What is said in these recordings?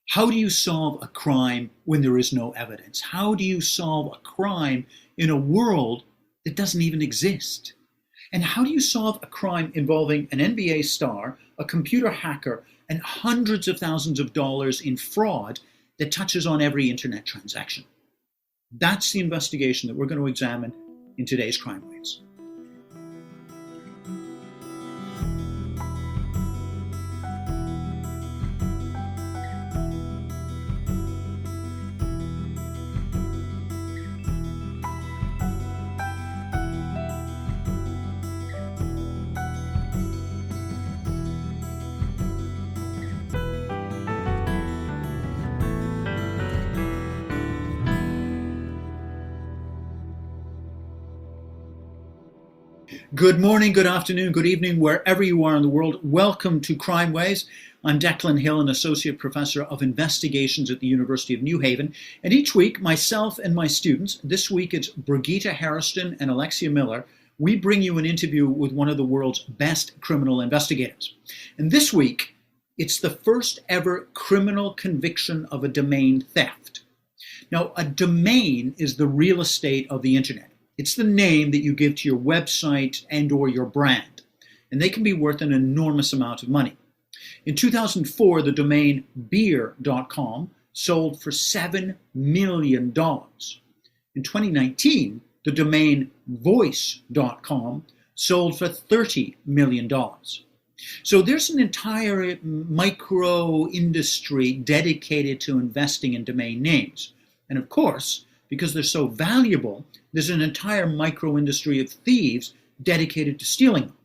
How do you solve a crime when there is no evidence? How do you solve a crime in a world that doesn't even exist? And how do you solve a crime involving an NBA star, a computer hacker, and hundreds of thousands of dollars in fraud that touches on every internet transaction? That's the investigation that we're going to examine in today's Crime Waves. Good morning, good afternoon, good evening, wherever you are in the world. Welcome to Crime Waves. I'm Declan Hill, an Associate Professor of Investigations at the University of New Haven. And each week, myself and my students, this week it's Brigitte Hairston and Alexia Miller, we bring you an interview with one of the world's best criminal investigators. And this week, it's the first ever criminal conviction of a domain theft. Now, a domain is the real estate of the internet. It's the name that you give to your website and or your brand, and they can be worth an enormous amount of money. In 2004, the domain beer.com sold for $7 million. In 2019, the domain voice.com sold for $30 million. So there's an entire micro industry dedicated to investing in domain names. And of course, because they're so valuable, there's an entire micro industry of thieves dedicated to stealing them.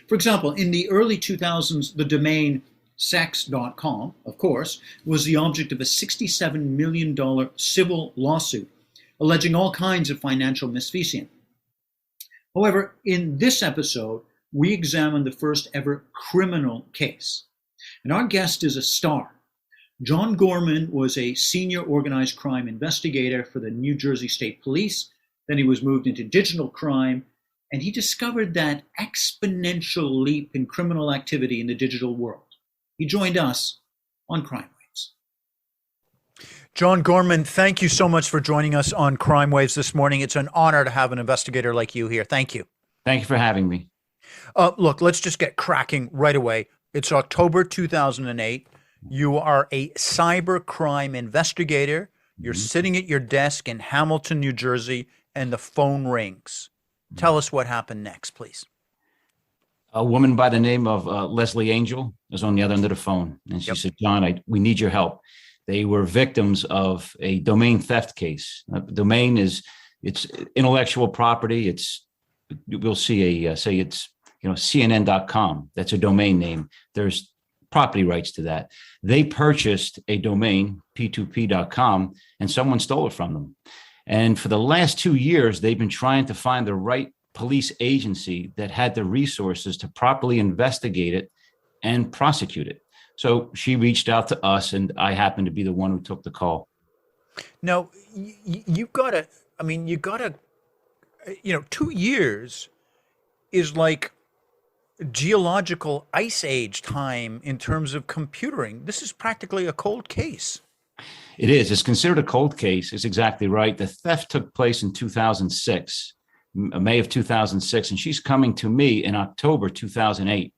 For example, in the early 2000s, the domain sex.com, of course, was the object of a $67 million civil lawsuit alleging all kinds of financial misfeasance. However, in this episode, we examine the first ever criminal case. And our guest is a star. John Gorman was a senior organized crime investigator for the New Jersey State Police. Then he was moved into digital crime, and he discovered that exponential leap in criminal activity in the digital world. He joined us on Crime Waves. John Gorman, thank you so much for joining us on Crime Waves this morning. It's an honor to have an investigator like you here. Thank you. Thank you for having me. Look, let's just get cracking right away. It's October 2008. You are a cyber crime investigator. You're sitting at your desk in Hamilton, New Jersey, and the phone rings. Tell us what happened next, please. A woman by the name of Leslie Angel was on the other end of the phone, and she said, "John, we need your help." They were victims of a domain theft case. Domain it's intellectual property. We'll see say it's CNN.com. That's a domain name. There's property rights to that. They purchased a domain, p2p.com, and someone stole it from them. And for the last 2 years, they've been trying to find the right police agency that had the resources to properly investigate it and prosecute it. So she reached out to us, and I happened to be the one who took the call. Now, you gotta, 2 years is like geological ice age time in terms of computing. This is practically a cold case. It is. It's considered a cold case. It's exactly right. The theft took place in 2006, May of 2006, and she's coming to me in October 2008.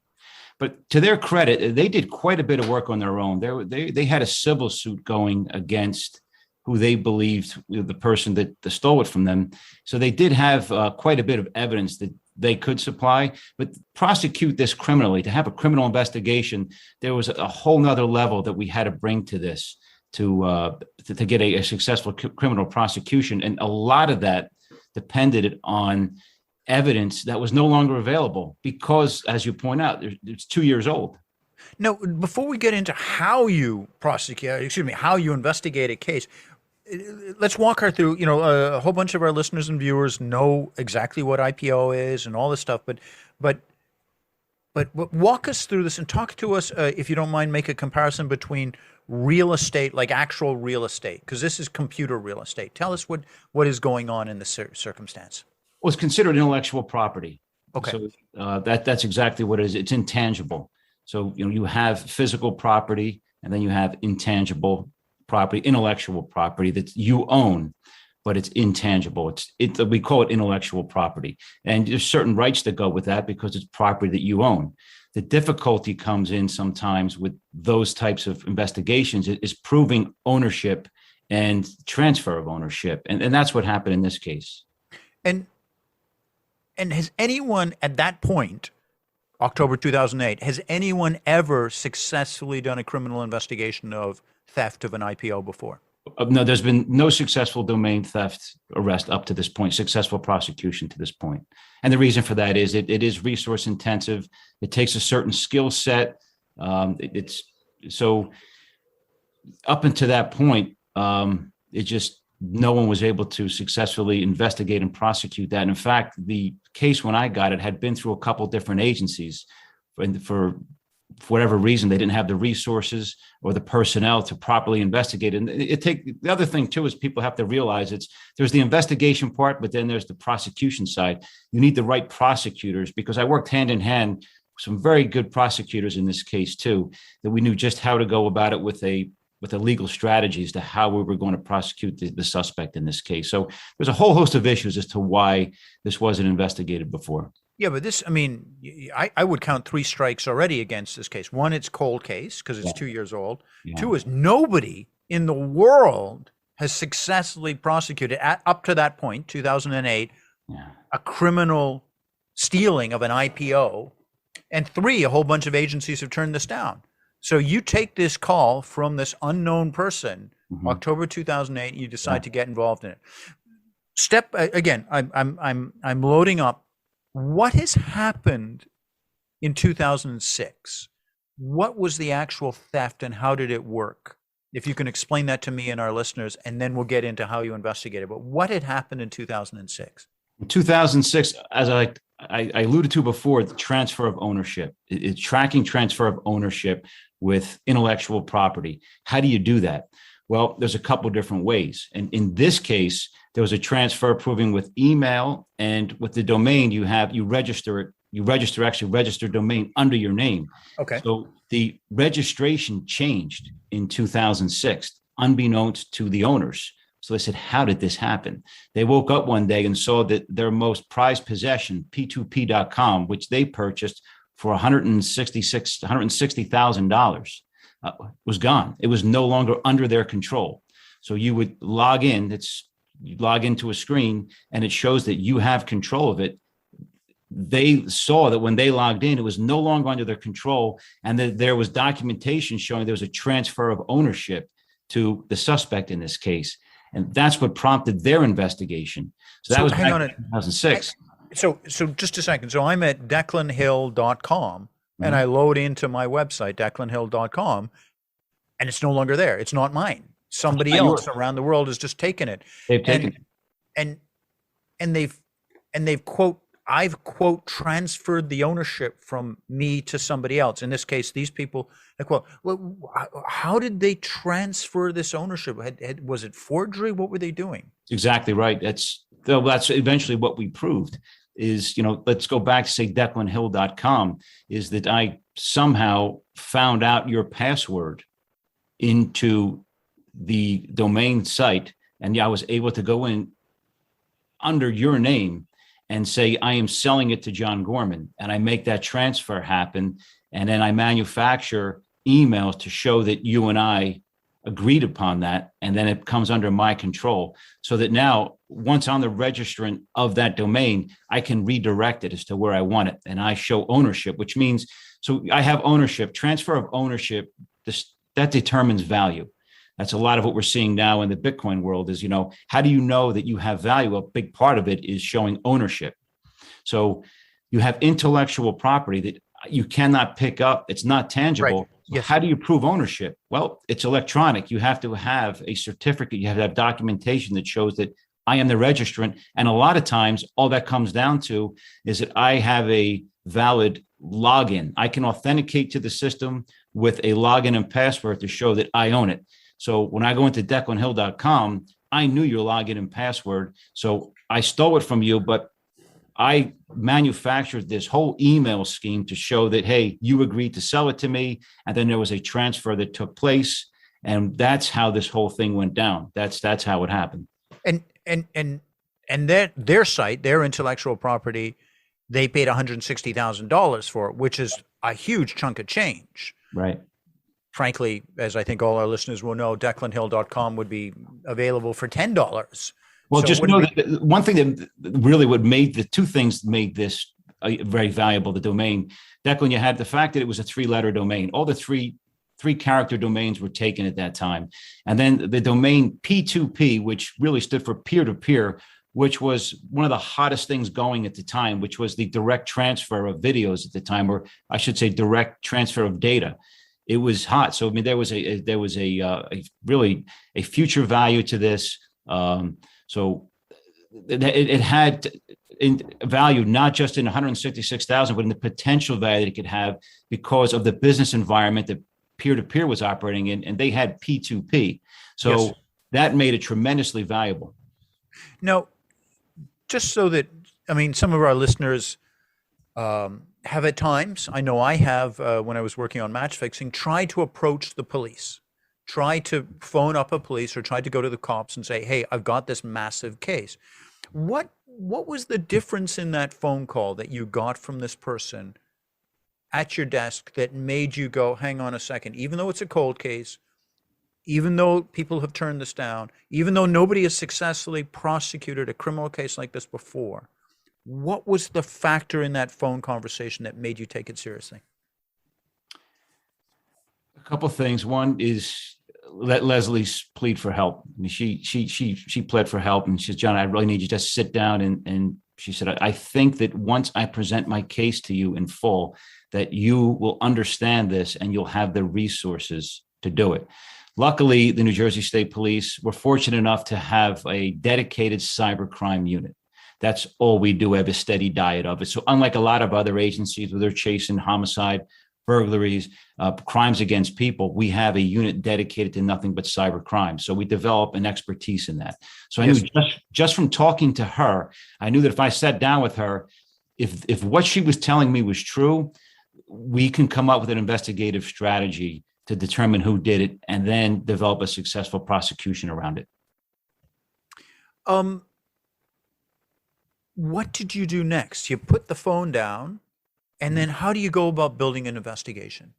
But to their credit, they did quite a bit of work on their own. They had a civil suit going against who they believed the person that stole it from them. So they did have quite a bit of evidence that they could supply, but prosecute this criminally, to have a criminal investigation, there was a whole nother level that we had to bring to this to get a successful criminal prosecution. And a lot of that depended on evidence that was no longer available because, as you point out, it's 2 years old. Now, before we get into how you how you investigate a case, let's walk her through. A whole bunch of our listeners and viewers know exactly what IPO is and all this stuff, but walk us through this and talk to us, if you don't mind, make a comparison between real estate, like actual real estate, because this is computer real estate. Tell us what is going on in this circumstance. Well, it's considered intellectual property. Okay. So that's exactly what it is. It's intangible. So you have physical property and then you have intangible property, intellectual property that you own, but it's intangible. We call it intellectual property. And there's certain rights that go with that because it's property that you own. The difficulty comes in sometimes with those types of investigations is proving ownership and transfer of ownership. And that's what happened in this case. And has anyone at that point, October 2008, has anyone ever successfully done a criminal investigation of theft of an IPO before? No, there's been no successful domain theft arrest up to this point, successful prosecution to this point. And the reason for that is it is resource intensive. It takes a certain skill set. It's so up until that point, it just no one was able to successfully investigate and prosecute that. And in fact, the case when I got it had been through a couple different agencies, and for whatever reason, they didn't have the resources or the personnel to properly investigate. And the other thing too, is people have to realize there's the investigation part, but then there's the prosecution side. You need the right prosecutors, because I worked hand in hand with some very good prosecutors in this case too, that we knew just how to go about it with a legal strategy as to how we were going to prosecute the suspect in this case. So there's a whole host of issues as to why this wasn't investigated before. Yeah, but this, I mean, I would count 3 strikes already against this case. 1, it's cold case because it's 2 years old. Yeah. 2 is nobody in the world has successfully prosecuted up to that point, 2008, a criminal stealing of an IPO. And 3, a whole bunch of agencies have turned this down. So you take this call from this unknown person, October 2008, you decide to get involved in it. Again, I'm loading up. What has happened in 2006? What was the actual theft and how did it work? If you can explain that to me and our listeners, and then we'll get into how you investigated. But what had happened in 2006? In 2006, as I alluded to before, the transfer of ownership, it's tracking transfer of ownership with intellectual property. How do you do that? Well, there's a couple different ways. And in this case, there was a transfer proving with email, and with the domain you register domain under your name. Okay. So the registration changed in 2006, unbeknownst to the owners. So they said, how did this happen? They woke up one day and saw that their most prized possession, P2P.com, which they purchased for $160,000, was gone. It was no longer under their control. So you would log in, you log into a screen and it shows that you have control of it. They saw that when they logged in, it was no longer under their control, and that there was documentation showing there was a transfer of ownership to the suspect in this case. And that's what prompted their investigation. So that was back in 2006. So just a second. So I'm at declanhill.com and I load into my website, declanhill.com, and it's no longer there. It's not mine. Somebody else around the world has just taken it. They've taken it. And they've I've transferred the ownership from me to somebody else. In this case, these people, how did they transfer this ownership? Was it forgery? What were they doing? Exactly right. That's eventually what we proved is, let's go back to say declanhill.com, is that I somehow found out your password into the domain site. And I was able to go in under your name and say, I am selling it to John Gorman, and I make that transfer happen. And then I manufacture emails to show that you and I agreed upon that. And then it comes under my control, so that now once I'm the registrant of that domain, I can redirect it as to where I want it. And I show ownership, which means, so I have ownership, transfer of ownership, that determines value. That's a lot of what we're seeing now in the Bitcoin world is, how do you know that you have value? A big part of it is showing ownership. So you have intellectual property that you cannot pick up. It's not tangible. Right. Yes. How do you prove ownership? Well, it's electronic. You have to have a certificate. You have to have documentation that shows that I am the registrant. And a lot of times, all that comes down to is that I have a valid login. I can authenticate to the system with a login and password to show that I own it. So when I go into declanhill.com, I knew your login and password. So I stole it from you, but I manufactured this whole email scheme to show that, hey, you agreed to sell it to me. And then there was a transfer that took place. And that's how this whole thing went down. That's how it happened. And their site, their intellectual property, they paid $160,000 for it, which is a huge chunk of change. Right. Frankly, as I think all our listeners will know, DeclanHill.com would be available for $10. Well, So just know that one thing that really the two things made this very valuable, the domain. Declan, you had the fact that it was a 3-letter domain. All the three character domains were taken at that time. And then the domain P2P, which really stood for peer-to-peer, which was one of the hottest things going at the time, which was the direct transfer of videos at the time, or I should say direct transfer of data. It was hot. So, I mean, there was a really a future value to this. So it had in value, not just in 166,000, but in the potential value that it could have because of the business environment that peer-to-peer was operating in, and they had P2P. So yes, that made it tremendously valuable. Now, just so that, I mean, some of our listeners have at times, I know I have, when I was working on match fixing, tried to approach the police. Try to phone up a police or try to go to the cops and say, hey, I've got this massive case. What was the difference in that phone call that you got from this person at your desk that made you go, hang on a second, even though it's a cold case, even though people have turned this down, even though nobody has successfully prosecuted a criminal case like this before, what was the factor in that phone conversation that made you take it seriously? A couple of things. One is let Leslie plead for help. I mean, she pled for help, and she says, John, I really need you to just sit down. And she said, I think that once I present my case to you in full, that you will understand this and you'll have the resources to do it. Luckily, the New Jersey State Police were fortunate enough to have a dedicated cybercrime unit. That's all we do. We have a steady diet of it. So unlike a lot of other agencies where they're chasing homicide, burglaries, crimes against people, we have a unit dedicated to nothing but cyber crime. So we develop an expertise in that. So I knew just from talking to her, I knew that if I sat down with her, if what she was telling me was true, we can come up with an investigative strategy to determine who did it and then develop a successful prosecution around it. What did you do next? You put the phone down. And then how do you go about building an investigation?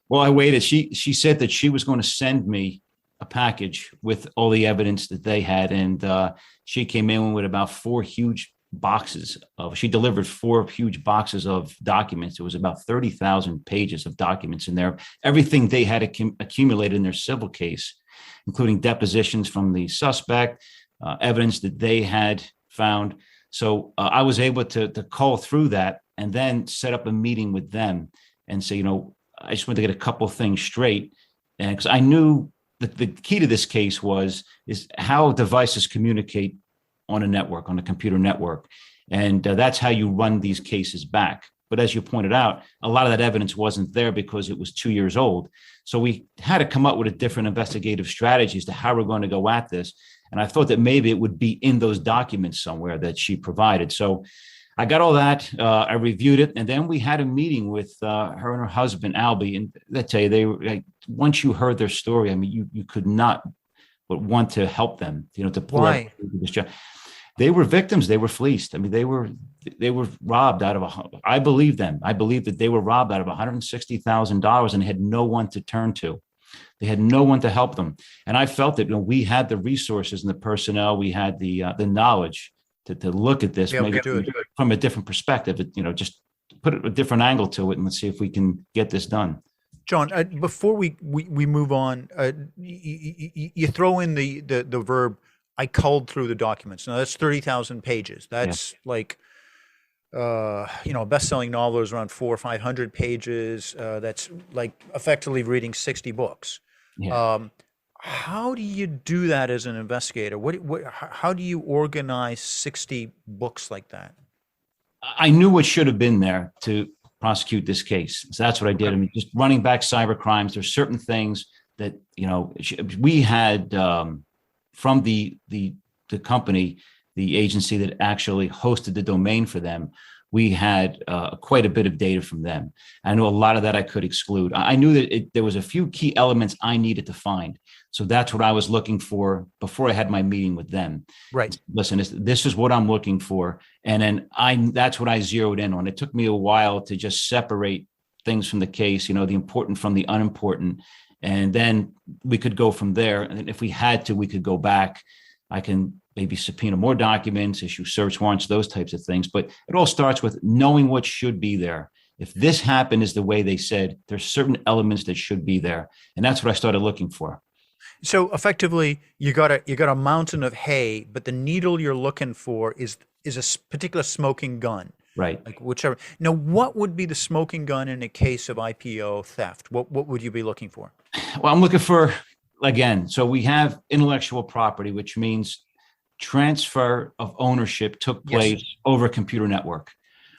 Well, I waited. She said that she was going to send me a package with all the evidence that they had. And she came in with about 4 huge boxes she delivered 4 huge boxes of documents. It was about 30,000 pages of documents in there. Everything they had accumulated in their civil case, including depositions from the suspect, evidence that they had found. So I was able to call through that and then set up a meeting with them and say, I just want to get a couple of things straight. And because I knew that the key to this case is how devices communicate on a network, on a computer network. And that's how you run these cases back. But as you pointed out, a lot of that evidence wasn't there because it was 2 years old. So we had to come up with a different investigative strategy as to how we're going to go at this. And I thought that maybe it would be in those documents somewhere that she provided. So I got all that. I reviewed it, and then we had a meeting with her and her husband, Albie. And I tell you, they were once you heard their story, I mean, you could not but want to help them. To pull out this job. They were victims. They were fleeced. I mean, they were robbed out of I believe them. I believe that they were robbed out of $160,000 and had no one to turn to. They had no one to help them. And I felt that we had the resources and the personnel, we had the knowledge to look at this maybe from a different perspective, just put a different angle to it and let's see if we can get this done. John, before we move on, you throw in the verb, I culled through the documents. Now that's 30,000 pages. That's like, a best-selling novel is around 400 or 500 pages. That's like effectively reading 60 books. Yeah. How do you do that as an investigator? How do you organize 60 books like that? I knew what should have been there to prosecute this case. So that's what I did. I mean, just running back cyber crimes. There's certain things that, we had from the company the agency that actually hosted the domain for them, we had quite a bit of data from them. I know a lot of that I could exclude. I knew that there was a few key elements I needed to find. So that's what I was looking for before I had my meeting with them. Right. Listen, this is what I'm looking for. And then that's what I zeroed in on. It took me a while to just separate things from the case, the important from the unimportant. And then we could go from there. And if we had to, we could go back. I can maybe subpoena more documents, issue search warrants, those types of things. But it all starts with knowing what should be there. If this happened is the way they said, there's certain elements that should be there. And that's what I started looking for. So effectively, you got a mountain of hay, but the needle you're looking for is a particular smoking gun. Right. Like whichever. Now, what would be the smoking gun in a case of IPO theft? What would you be looking for? Well, I'm looking for, again, so we have intellectual property, which means transfer of ownership took place over a computer network.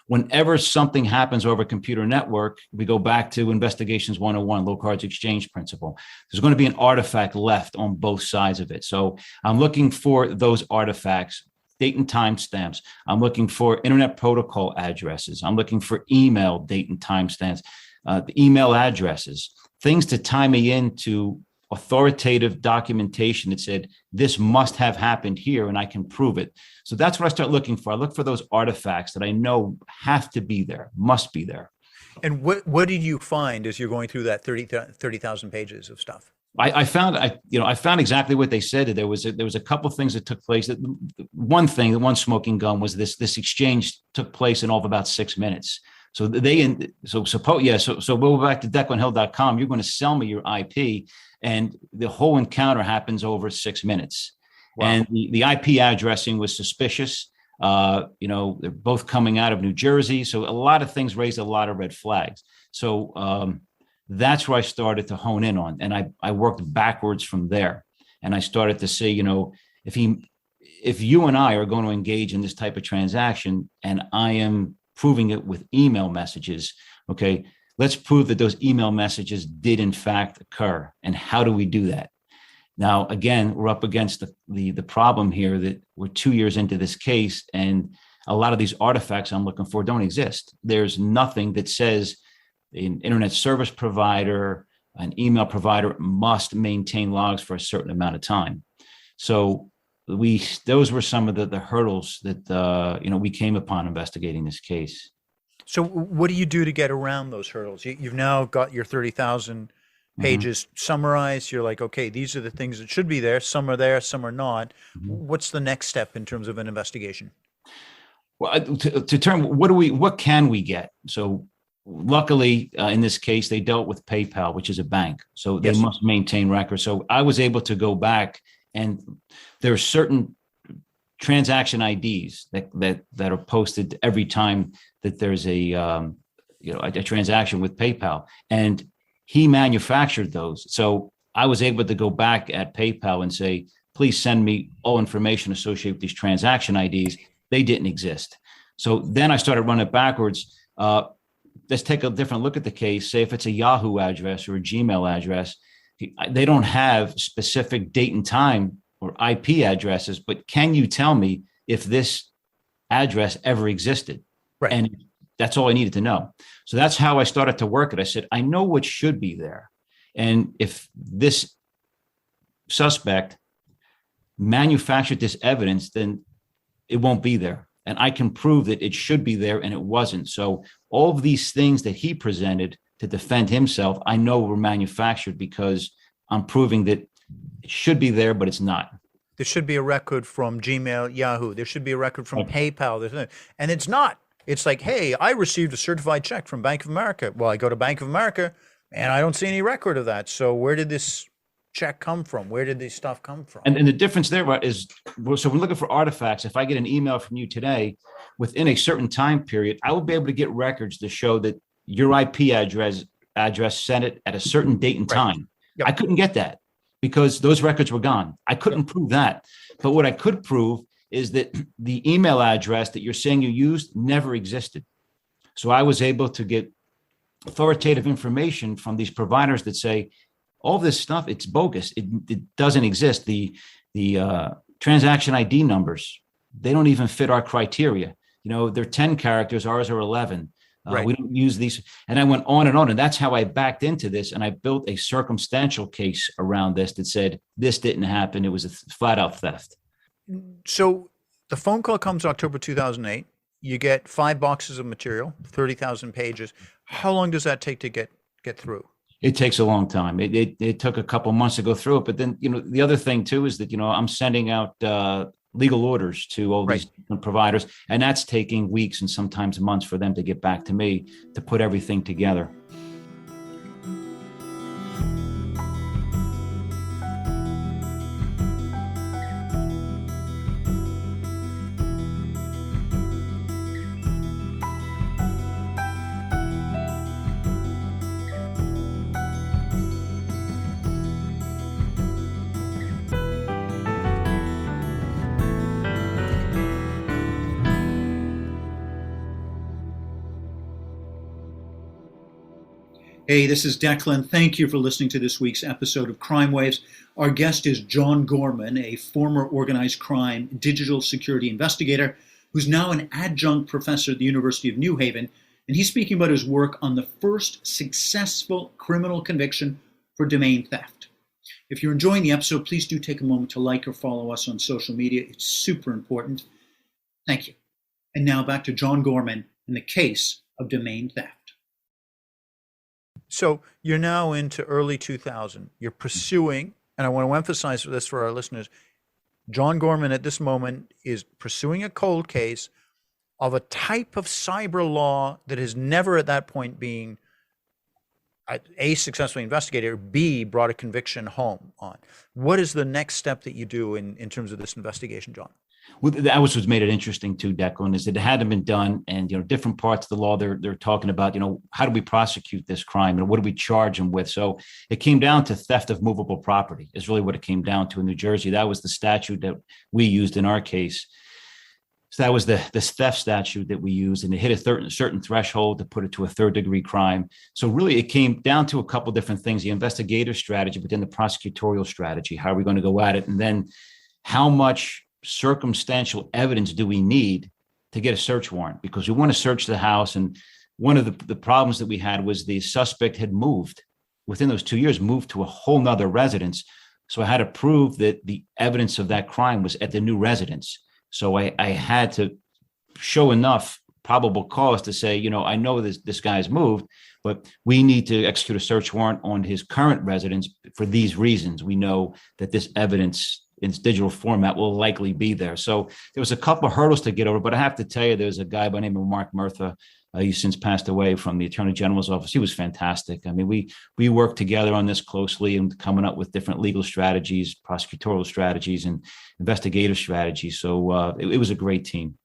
Whenever something happens over a computer network, we go back to Investigations 101, low cards exchange principle. There's going to be an artifact left on both sides of it. So I'm looking for those artifacts, date and time stamps. I'm looking for internet protocol addresses. I'm looking for email date and time stamps, the email addresses, things to tie me into authoritative documentation that said this must have happened here and I can prove it. So that's what I start looking for. I look for those artifacts that I know have to be there, must be there. And what did you find as you're going through that 30,000 pages of stuff? I found exactly what they said. There was a couple of things that took place. One smoking gun was this exchange took place in all of about 6 minutes. So we'll go back to DeclanHill.com. You're going to sell me your IP, and the whole encounter happens over 6 minutes. Wow. And the IP addressing was suspicious. They're both coming out of New Jersey, so a lot of things raised a lot of red flags. So that's where I started to hone in on, and I worked backwards from there. And I started to say, if you and I are going to engage in this type of transaction, and I am proving it with email messages, okay, let's prove that those email messages did in fact occur. And how do we do that? Now, again, we're up against the problem here that we're 2 years into this case, and a lot of these artifacts I'm looking for don't exist. There's nothing that says an internet service provider, an email provider must maintain logs for a certain amount of time. So those were some of the hurdles that we came upon investigating this case. So what do you do to get around those hurdles? You've now got your 30,000 pages summarized. You're like, okay, these are the things that should be there. Some are there, some are not. What's the next step in terms of an investigation? Well, to determine what can we get? So luckily, in this case, they dealt with PayPal, which is a bank. So they must maintain records. So I was able to go back, and there are certain transaction IDs that are posted every time that there's a transaction with PayPal, and he manufactured those. So I was able to go back at PayPal and say, please send me all information associated with these transaction IDs. They didn't exist. So then I started running it backwards. Let's take a different look at the case. Say if it's a Yahoo address or a Gmail address, they don't have specific date and time or IP addresses, but can you tell me if this address ever existed? Right. And that's all I needed to know. So that's how I started to work it. I said, I know what should be there. And if this suspect manufactured this evidence, then it won't be there. And I can prove that it should be there and it wasn't. So all of these things that he presented to defend himself, I know were manufactured because I'm proving that it should be there, but it's not. There should be a record from Gmail, Yahoo. There should be a record from PayPal. And it's not. It's like, hey, I received a certified check from Bank of America. Well, I go to Bank of America and I don't see any record of that. So where did this check come from? Where did this stuff come from? And the difference there is, so when looking for artifacts, if I get an email from you today, within a certain time period, I will be able to get records to show that your IP address sent it at a certain date and time. Yep. I couldn't get that because those records were gone. I couldn't prove that. But what I could prove is that the email address that you're saying you used never existed. So I was able to get authoritative information from these providers that say, all this stuff, it's bogus. It doesn't exist. The transaction ID numbers they don't even fit our criteria. They're 10 characters, ours are 11. Right. We don't use these. And I went on, and that's how I backed into this. And I built a circumstantial case around this that said this didn't happen. It was a flat out theft. So the phone call comes October 2008. You get 5 boxes of material, 30,000 pages. How long does that take to get through? It takes a long time. It took a couple months to go through it. But then, the other thing too is that, I'm sending out legal orders to all these different providers, and that's taking weeks and sometimes months for them to get back to me to put everything together. Hey, this is Declan. Thank you for listening to this week's episode of Crime Waves. Our guest is John Gorman, a former organized crime digital security investigator who's now an adjunct professor at the University of New Haven, and he's speaking about his work on the first successful criminal conviction for domain theft. If you're enjoying the episode, please do take a moment to like or follow us on social media. It's super important. Thank you. And now back to John Gorman and the case of domain theft. So you're now into early 2000. You're pursuing, and I want to emphasize this for our listeners, John Gorman at this moment is pursuing a cold case of a type of cyber law that has never at that point been A, successfully investigated, or B, brought a conviction home on. What is the next step that you do in terms of this investigation, John? Well, that was what made it interesting too, Declan, is that it hadn't been done, and different parts of the law they're talking about. How do we prosecute this crime, and what do we charge them with? So it came down to theft of movable property. Is really what it came down to in New Jersey. That was the statute that we used in our case. So that was this theft statute that we used, and it hit a certain threshold to put it to a third-degree crime. So really, it came down to a couple different things: the investigative strategy, but then the prosecutorial strategy. How are we going to go at it, and then how much circumstantial evidence do we need to get a search warrant? Because we want to search the house. And one of the problems that we had was the suspect had moved within those 2 years, moved to a whole nother residence. So I had to prove that the evidence of that crime was at the new residence. So I had to show enough probable cause to say, I know this guy's moved, but we need to execute a search warrant on his current residence for these reasons. We know that this evidence in its digital format will likely be there. So there was a couple of hurdles to get over, but I have to tell you, there's a guy by the name of Mark Murtha. He's since passed away, from the Attorney General's office. He was fantastic. I mean, we worked together on this closely and coming up with different legal strategies, prosecutorial strategies, and investigative strategies. So it was a great team.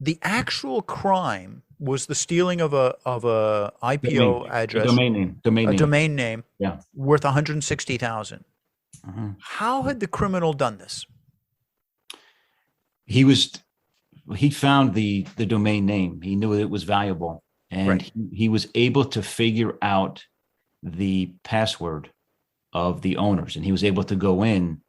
The actual crime was the stealing of a IPO address, domain name, yeah, worth $160,000. Mm-hmm. How had the criminal done this? He found the domain name. He knew it was valuable, and right. he was able to figure out the password of the owners, and he was able to go in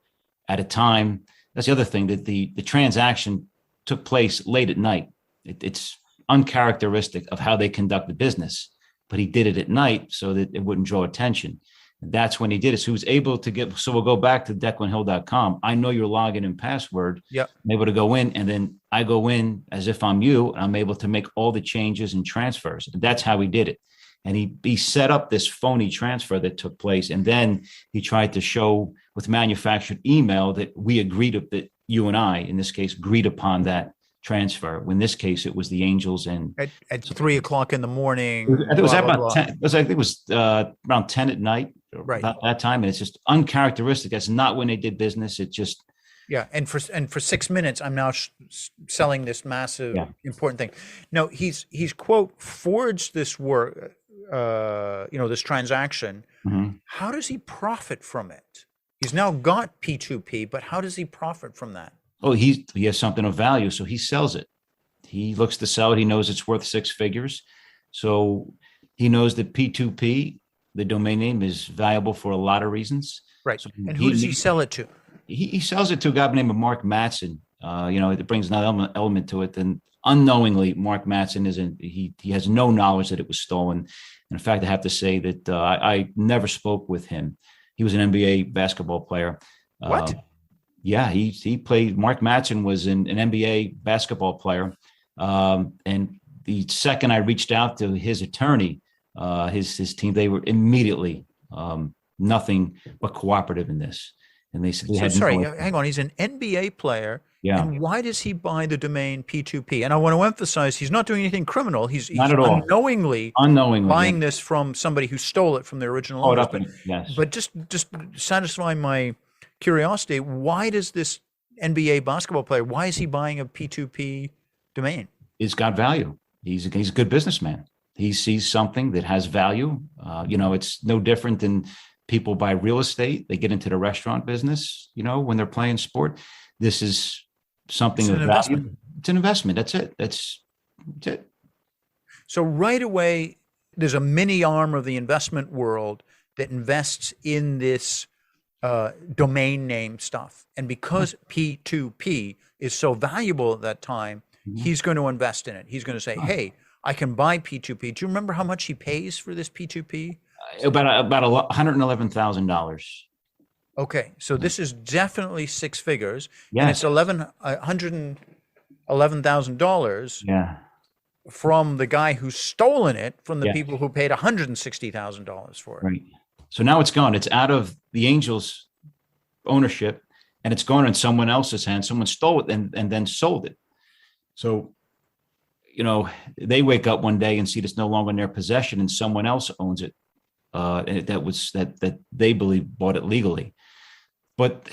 at a time. That's the other thing, that the transaction took place late at night. It's uncharacteristic of how they conduct the business, but he did it at night so that it wouldn't draw attention. That's when he did it. So he was able to get, so we'll go back to declanhill.com. I know your login and password. Yep. I'm able to go in, and then I go in as if I'm you, and I'm able to make all the changes and transfers. And that's how he did it. And he set up this phony transfer that took place. And then he tried to show with manufactured email that we agreed, that you and I, in this case, agreed upon that transfer. In this case, it was the Angels, and at 3 o'clock in the morning. It was about 10. I think it was around 10 at night, right, about that time. And it's just uncharacteristic. That's not when they did business. It just, yeah. And for 6 minutes, I'm now selling this massive, important thing. No, he's quote forged this work, this transaction. Mm-hmm. How does he profit from it? He's now got P2P, but how does he profit from that? Oh, he has something of value, so he sells it. He looks to sell it. He knows it's worth 6 figures. So he knows that P2P, the domain name, is valuable for a lot of reasons. Right. So and who does he sell it to? He sells it to a guy by the name of Mark Matson. it brings another element to it. Then unknowingly, Mark Matson he has no knowledge that it was stolen. And in fact, I have to say that I never spoke with him. He was an NBA basketball player. What? Yeah, he played. Mark Matson was an NBA basketball player. And the second I reached out to his attorney, his team, they were immediately nothing but cooperative in this. And they said, hang on. He's an NBA player. Yeah. And why does he buy the domain P2P? And I want to emphasize, he's not doing anything criminal. He's Not at all. unknowingly buying this from somebody who stole it from the original owners. Yes. But just satisfy my curiosity, why does this NBA basketball player, why is he buying a P2P domain? It's got value. He's a good businessman. He sees something that has value. It's no different than people buy real estate. They get into the restaurant business, when they're playing sport. This is something of value. It's an investment. That's it. That's it. So right away, there's a mini arm of the investment world that invests in this domain name stuff. And because P2P is so valuable at that time, he's going to invest in it. He's going to say, hey, I can buy P2P. Do you remember how much he pays for this P2P? About $111,000. Okay, so this is definitely six figures. Yes. And it's $111,000 Yeah. from the guy who's stolen it from the people who paid $160,000 for it. Right. So now it's gone. It's out of the Angels' ownership, and it's gone in someone else's hands. Someone stole it and then sold it. So, they wake up one day and see it's no longer in their possession, and someone else owns it. And that they believe bought it legally. But,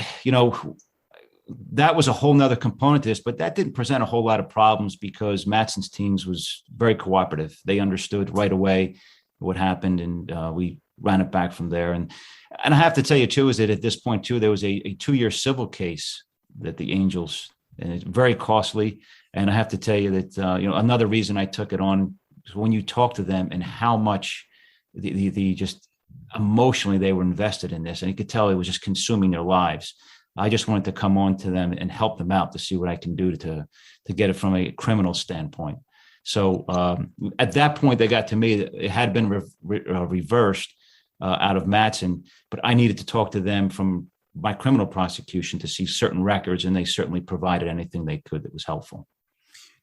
that was a whole nother component to this, but that didn't present a whole lot of problems because Matson's teams was very cooperative. They understood right away what happened, and we ran it back from there. And I have to tell you, too, is that at this point, too, there was a 2-year civil case that the Angels, and it's very costly. And I have to tell you that, another reason I took it on is when you talk to them and how much the just emotionally they were invested in this, and you could tell it was just consuming their lives. I just wanted to come on to them and help them out to see what I can do to get it from a criminal standpoint. So at that point, they got to me that it had been reversed out of Matson, but I needed to talk to them from my criminal prosecution to see certain records, and they certainly provided anything they could that was helpful.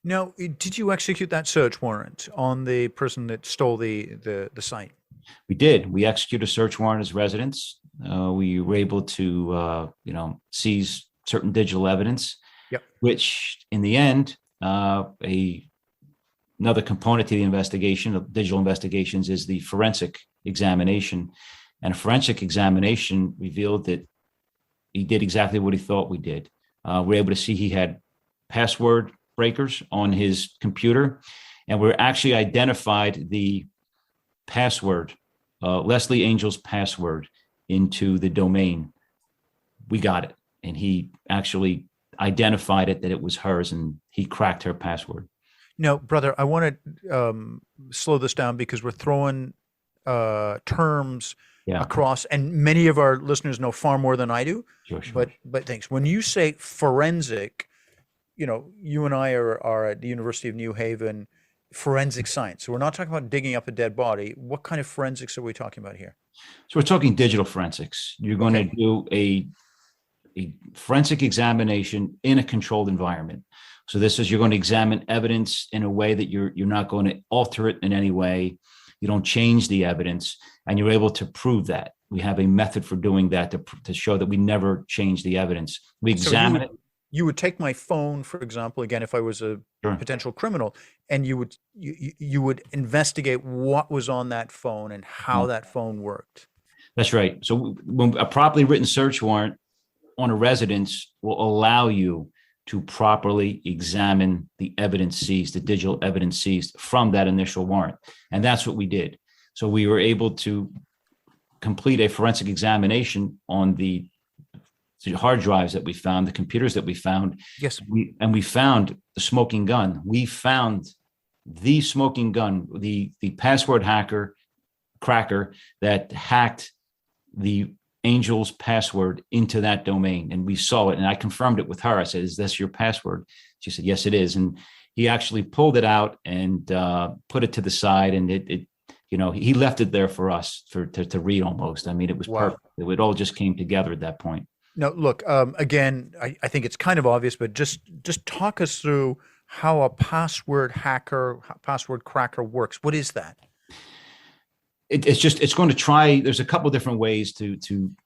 Now, did you execute that search warrant on the person that stole the site? We did. We executed a search warrant as residents. We were able to, seize certain digital evidence, which in the end, another component to the investigation of digital investigations is the forensic examination. And a forensic examination revealed that he did exactly what he thought we did. We're able to see he had password breakers on his computer, and we actually identified the password, Leslie Angel's password, into the domain. We got it, and he actually identified it that it was hers, and he cracked her password. Now, brother, I want to slow this down because we're throwing terms across, and many of our listeners know far more than I do. Sure. But thanks. When you say forensic, you and I are at the University of New Haven, forensic science. So we're not talking about digging up a dead body. What kind of forensics are we talking about here? So we're talking digital forensics. You're going to do a forensic examination in a controlled environment. So this is, you're going to examine evidence in a way that you're not going to alter it in any way. You don't change the evidence, and you're able to prove that. We have a method for doing that to show that we never change the evidence. We examine it. You would take my phone, for example, again, if I was a potential criminal, and you would investigate what was on that phone and how that phone worked. That's right. So when a properly written search warrant on a residence will allow you to properly examine the evidence seized, the digital evidence seized from that initial warrant. And that's what we did. So we were able to complete a forensic examination on the hard drives that we found, the computers that we found. Yes. We found the smoking gun. We found the smoking gun, the password cracker that hacked the Angel's password into that domain. And we saw it. And I confirmed it with her. I said, "Is this your password?" She said, "Yes, it is." And he actually pulled it out and put it to the side. And he left it there for us to read almost. I mean, it was Wow. perfect. It all just came together at that point. Now, look, again, I think it's kind of obvious, but just talk us through how a password hacker, password cracker works. What is that? It's going to try. There's a couple of different ways to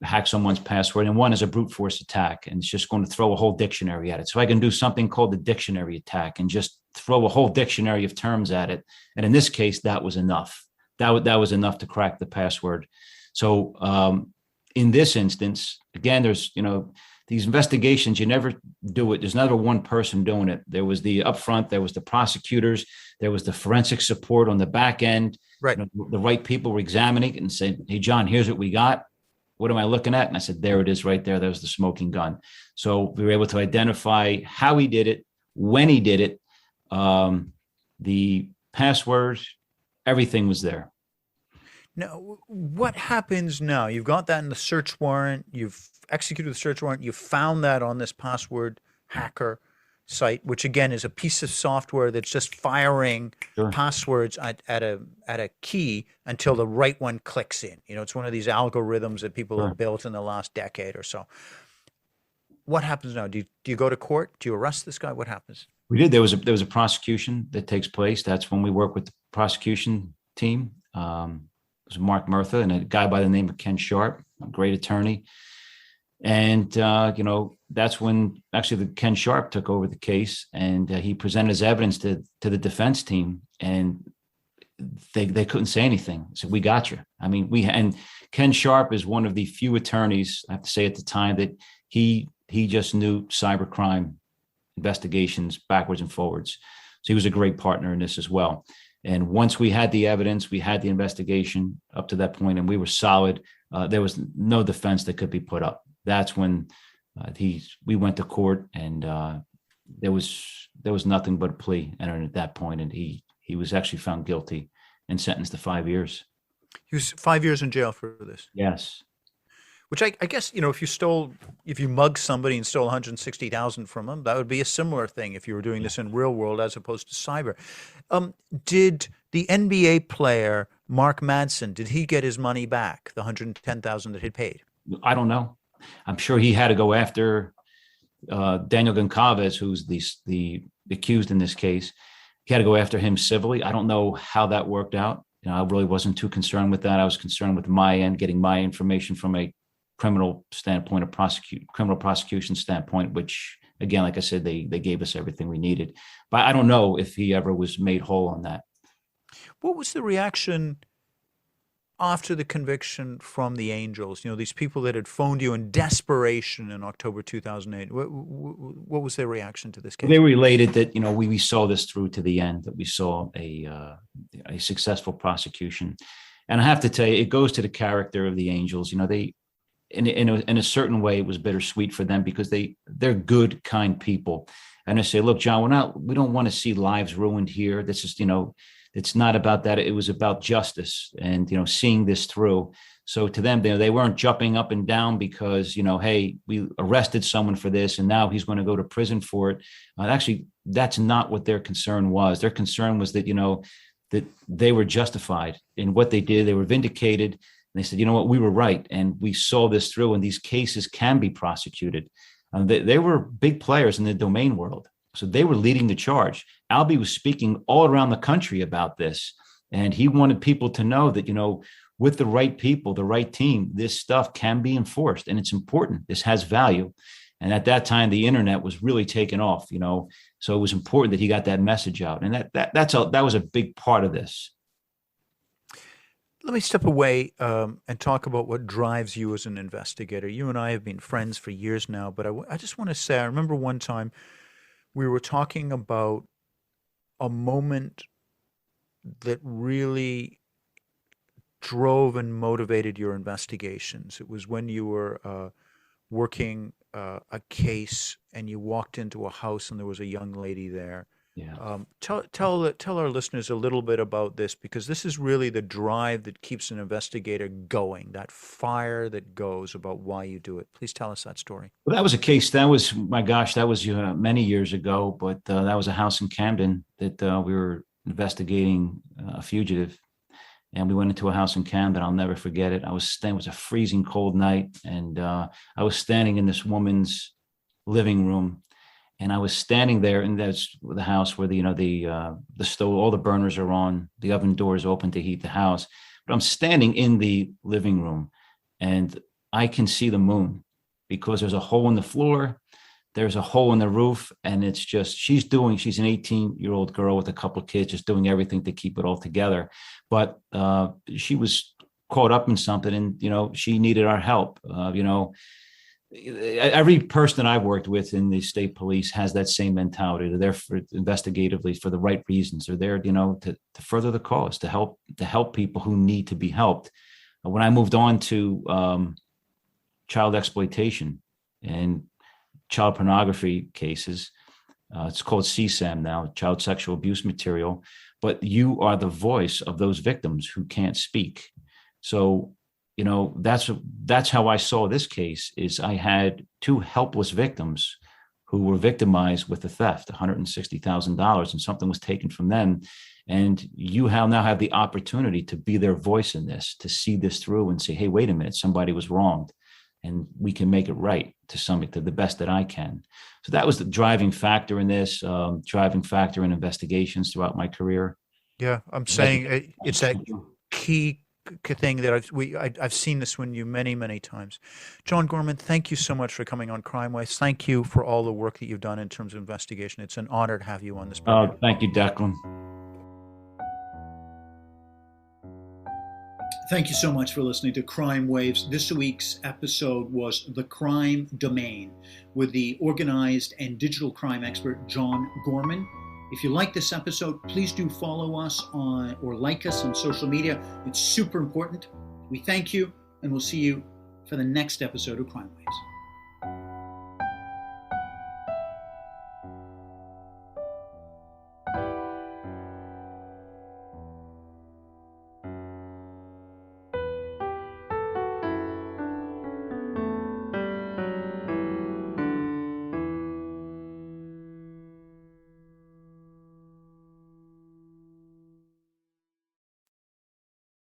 hack someone's password, and one is a brute force attack, and it's just going to throw a whole dictionary at it. So I can do something called the dictionary attack and just throw a whole dictionary of terms at it. And in this case, that was enough. That was enough to crack the password. So in this instance, again, there's these investigations. You never do it. There's never one person doing it. There was the upfront. There was the prosecutors. There was the forensic support on the back end. Right. The right people were examining it and saying, "Hey, John, here's what we got. What am I looking at?" And I said, "There it is right there. That was the smoking gun." So we were able to identify how he did it, when he did it, the password, everything was there. Now, what happens now? You've got that in the search warrant. You've executed the search warrant. You found that on this password hacker site, which again is a piece of software that's just firing Sure. passwords at a key until the right one clicks in. It's one of these algorithms that people Sure. have built in the last decade or so. What happens now? Do you go to court? Do you arrest this guy? What happens? We did. There was a prosecution that takes place. That's when we work with the prosecution team. It was Mark Murtha and a guy by the name of Ken Sharp, a great attorney. And that's when actually the Ken Sharp took over the case, and he presented his evidence to the defense team, and they couldn't say anything. So we got you. I mean, and Ken Sharp is one of the few attorneys, I have to say, at the time that he just knew cybercrime investigations backwards and forwards. So he was a great partner in this as well. And once we had the evidence, we had the investigation up to that point, and we were solid. There was no defense that could be put up. That's when we went to court, and there was nothing but a plea entered at that point, and he was actually found guilty and sentenced to 5 years. He was 5 years in jail for this. Yes. Which I guess, if you mugged somebody and stole 160,000 from them, that would be a similar thing if you were doing this in real world as opposed to cyber. Did the NBA player Mark Manson, did he get his money back, the 110,000 that he'd paid? I don't know. I'm sure he had to go after Daniel Goncalves, who's the accused in this case. He had to go after him civilly. I don't know how that worked out. I really wasn't too concerned with that. I was concerned with my end, getting my information from a criminal standpoint, criminal prosecution standpoint, which again, like I said, they gave us everything we needed. But I don't know if he ever was made whole on that. What was the reaction after the conviction from the Angels? These people that had phoned you in desperation in October 2008. What was their reaction to this case? They related that we saw this through to the end, that we saw a successful prosecution. And I have to tell you, it goes to the character of the Angels. They in a certain way, it was bittersweet for them because they're good, kind people. And I say, "Look, John, we don't want to see lives ruined here. This is, it's not about that. It was about justice and, seeing this through." So to them, they weren't jumping up and down because, hey, we arrested someone for this and now he's going to go to prison for it. Actually, that's not what their concern was. Their concern was that, that they were justified in what they did. They were vindicated. And they said, "You know what, we were right. And we saw this through, and these cases can be prosecuted." They were big players in the domain world. So they were leading the charge. Albie was speaking all around the country about this. And he wanted people to know that, with the right people, the right team, this stuff can be enforced. And it's important. This has value. And at that time, the internet was really taking off, So it was important that he got that message out. And that was a big part of this. Let me step away and talk about what drives you as an investigator. You and I have been friends for years now, but I just want to say, I remember one time we were talking about a moment that really drove and motivated your investigations. It was when you were working a case and you walked into a house and there was a young lady there Yeah. Tell our listeners a little bit about this, because this is really the drive that keeps an investigator going, that fire that goes about why you do it. Please tell us that story. Well, that was a case. That was, my gosh, that was many years ago. But that was a house in Camden that we were investigating a fugitive, and we went into a house in Camden. I'll never forget it. It was a freezing cold night, and I was standing in this woman's living room, and I was standing there, and that's the house where the stove, all the burners are on, the oven door is open to heat the house. But I'm standing in the living room, and I can see the moon because there's a hole in the floor, there's a hole in the roof, and it's just she's an 18-year-old girl with a couple of kids, just doing everything to keep it all together. But she was caught up in something, and she needed our help. Every person that I've worked with in the state police has that same mentality. They're there for investigatively for the right reasons. They're there, to further the cause, to help people who need to be helped. When I moved on to child exploitation and child pornography cases, it's called CSAM now, child sexual abuse material. But you are the voice of those victims who can't speak. So that's how I saw this case. Is I had two helpless victims who were victimized with the theft, $160,000, and something was taken from them. And you now have the opportunity to be their voice in this, to see this through and say, hey, wait a minute, somebody was wronged, and we can make it right to the best that I can. So that was the driving factor in this, driving factor in investigations throughout my career. Yeah, I'm saying it's that key thing that I've seen this one you many, many times. John Gorman, thank you so much for coming on Crime Waves. Thank you for all the work that you've done in terms of investigation. It's an honor to have you on this program. Thank you, Declan. Thank you so much for listening to Crime Waves. This week's episode was The Crime Domain with the organized and digital crime expert John Gorman. If you like this episode, please do follow us or like us on social media. It's super important. We thank you, and we'll see you for the next episode of Crime Waves.